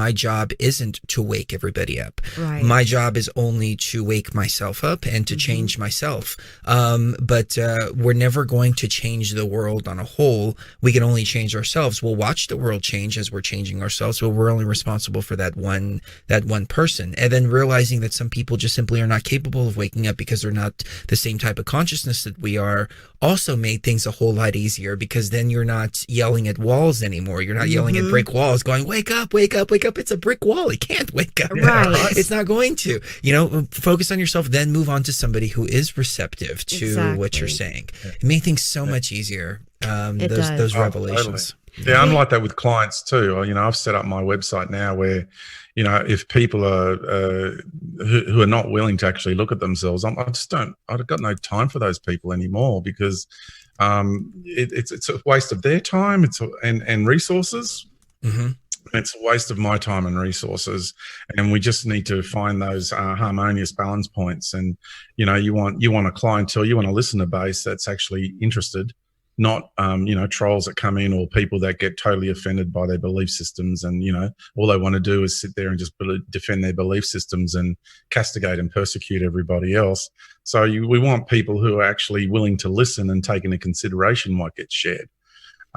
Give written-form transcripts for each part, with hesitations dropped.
my job isn't to wake everybody up. Right. My job is only to wake myself up and to change myself. But we're never going to change the world on a whole. We can only change ourselves. We'll watch the world change as we're changing ourselves, but we're only responsible for that one person. And then realizing that some people just simply are not capable of waking up because they're not the same type of consciousness that we are, also made things a whole lot easier, because then you're not yelling at walls anymore. You're not yelling at brick walls going, wake up, wake up, wake up. It's a brick wall. It can't wake up. Right. It's not going to. Focus on yourself, then move on to somebody who is receptive to what you're saying. It made things so much easiar, those revelations. Totally. Yeah, I'm like that with clients too. I've set up my website now where, if people are who are not willing to actually look at themselves, I've got no time for those people anymore, because it's a waste of their time. And resources. Mm-hmm. It's a waste of my time and resources, and we just need to find those harmonious balance points. And you want a clientele, you want a listener base that's actually interested, not trolls that come in, or people that get totally offended by their belief systems, and all they want to do is sit there and just defend their belief systems and castigate and persecute everybody else. So we want people who are actually willing to listen and take into consideration what gets shared.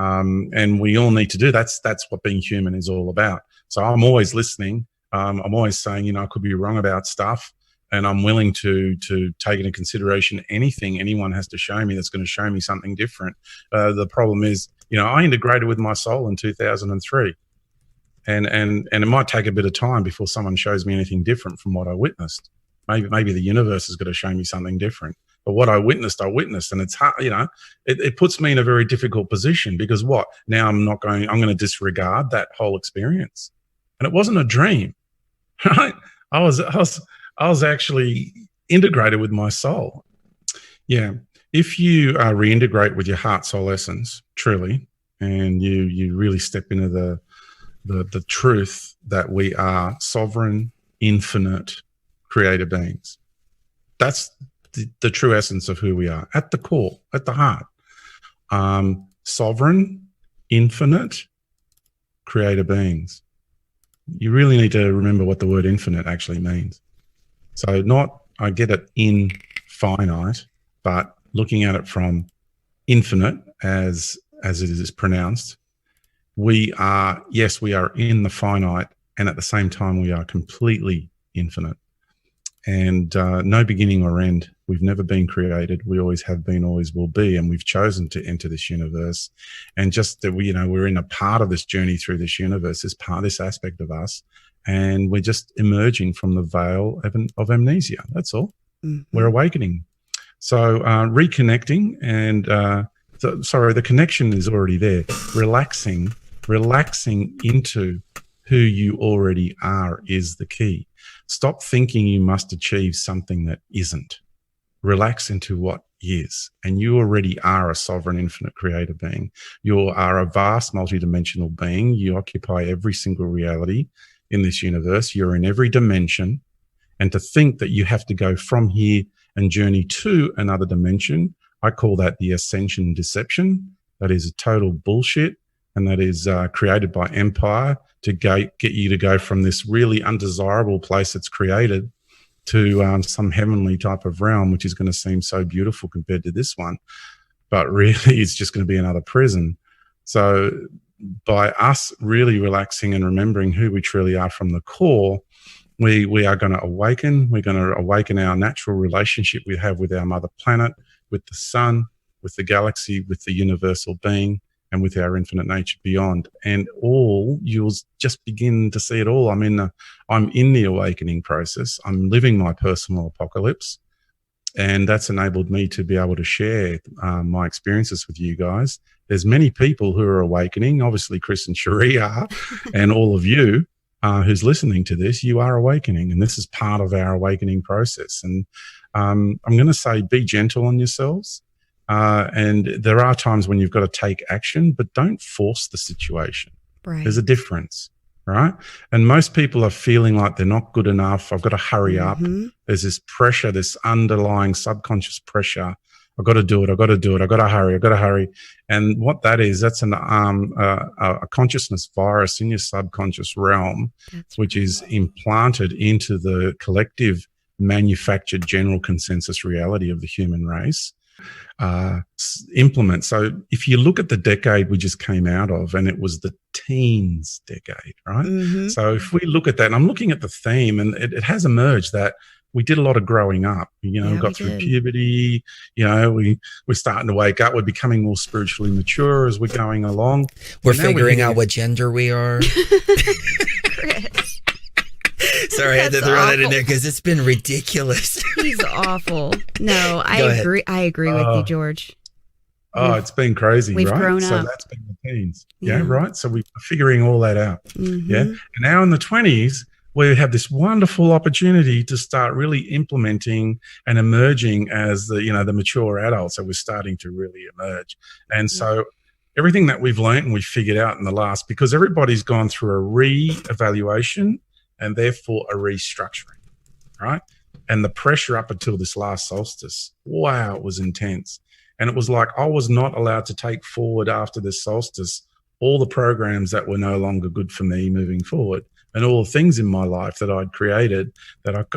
And we all need to do that's what being human is all about. So I'm always listening. I'm always saying, I could be wrong about stuff, and I'm willing to take into consideration anything anyone has to show me that's going to show me something different. The problem is, I integrated with my soul in 2003, and it might take a bit of time before someone shows me anything different from what I witnessed. Maybe the universe is going to show me something different. But what I witnessed, and it's hard, it puts me in a very difficult position, because now I'm going to disregard that whole experience. And it wasn't a dream, right? I was actually integrated with my soul. Yeah. If you reintegrate with your heart, soul, essence, truly, and you really step into the truth that we are sovereign, infinite creator beings. That's the true essence of who we are at the core, at the heart. Sovereign, infinite creator beings. You really need to remember what the word infinite actually means. So I get it infinite, but looking at it from infinite as it is pronounced, we are in the finite, and at the same time we are completely infinite. And no beginning or end. We've never been created. We always have been, always will be. And we've chosen to enter this universe. And just that we're in a part of this journey through this universe, this aspect of us. And we're just emerging from the veil of amnesia. That's all. Mm-hmm. We're awakening. So reconnecting, and the connection is already there. Relaxing into who you already are is the key. Stop thinking you must achieve something that isn't. Relax into what is. And you already are a sovereign, infinite creator being. You are a vast, multidimensional being. You occupy every single reality in this universe. You're in every dimension. And to think that you have to go from here and journey to another dimension, I call that the ascension deception. That is a total bullshit. And that is created by empire to get you to go from this really undesirable place that's created to some heavenly type of realm, which is going to seem so beautiful compared to this one. But really, it's just going to be another prison. So by us really relaxing and remembering who we truly are from the core, we are going to awaken. We're going to awaken our natural relationship we have with our mother planet, with the sun, with the galaxy, with the universal being, and with our infinite nature beyond. And you'll just begin to see it all. I'm in the awakening process. I'm living my personal apocalypse. And that's enabled me to be able to share my experiences with you guys. There's many people who are awakening. Obviously, Chris and Cherie are, and all of you who's listening to this, you are awakening. And this is part of our awakening process. And I'm going to say, be gentle on yourselves. And there are times when you've got to take action, but don't force the situation. Right. There's a difference, right? And most people are feeling like they're not good enough. I've got to hurry up. There's this pressure, this underlying subconscious pressure I've got to do it. I've got to do it. I've got to hurry. I've got to hurry. And what that is, that's a consciousness virus in your subconscious realm, which is implanted into the collective manufactured general consensus reality of the human race. Implement. So if you look at the decade we just came out of, and it was the teens decade, right? Mm-hmm. So if we look at that, and I'm looking at the theme, and it has emerged that we did a lot of growing up. You know, Yeah, got through puberty. You know, we're starting to wake up. We're becoming more spiritually mature as we're going along. We're figuring out what gender we are. Chris. Sorry, I had to throw that in there because it's been ridiculous. He's awful. No, I agree. I agree with you, George. It's been crazy, we've right? Grown so up. that's been the teens. Yeah, right? So we're figuring all that out. Mm-hmm. Yeah. And now in the 20s, we have this wonderful opportunity to start really implementing and emerging as the mature adults. So we're starting to really emerge. And so everything that we've learned and we've figured out in the last, because everybody's gone through a re-evaluation and therefore a restructuring, right? And the pressure up until this last solstice, wow, it was intense. And it was like I was not allowed to take forward after this solstice all the programs that were no longer good for me moving forward, and all the things in my life that I'd created that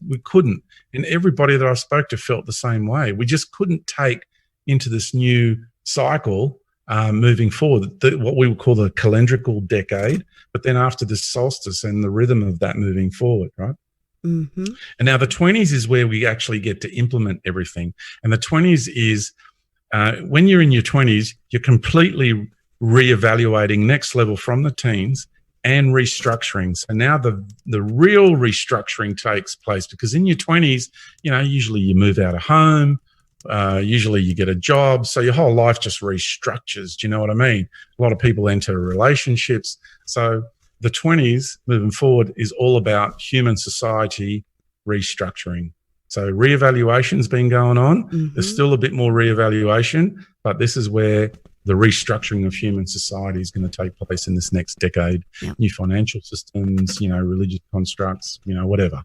we couldn't. And everybody that I spoke to felt the same way. We just couldn't take into this new cycle moving forward, what we would call the calendrical decade, but then after the solstice and the rhythm of that moving forward, right? Mm-hmm. And now the 20s is where we actually get to implement everything. And the 20s is when you're in your 20s, you're completely reevaluating next level from the teens and restructuring. So now the real restructuring takes place, because in your 20s, usually you move out of home. Usually you get a job, so your whole life just restructures. Do you know what I mean? A lot of people enter relationships. So the 20s moving forward is all about human society restructuring. So reevaluation's been going on. Mm-hmm. There's still a bit more reevaluation, but this is where the restructuring of human society is going to take place in this next decade. Yep. New financial systems, religious constructs, whatever.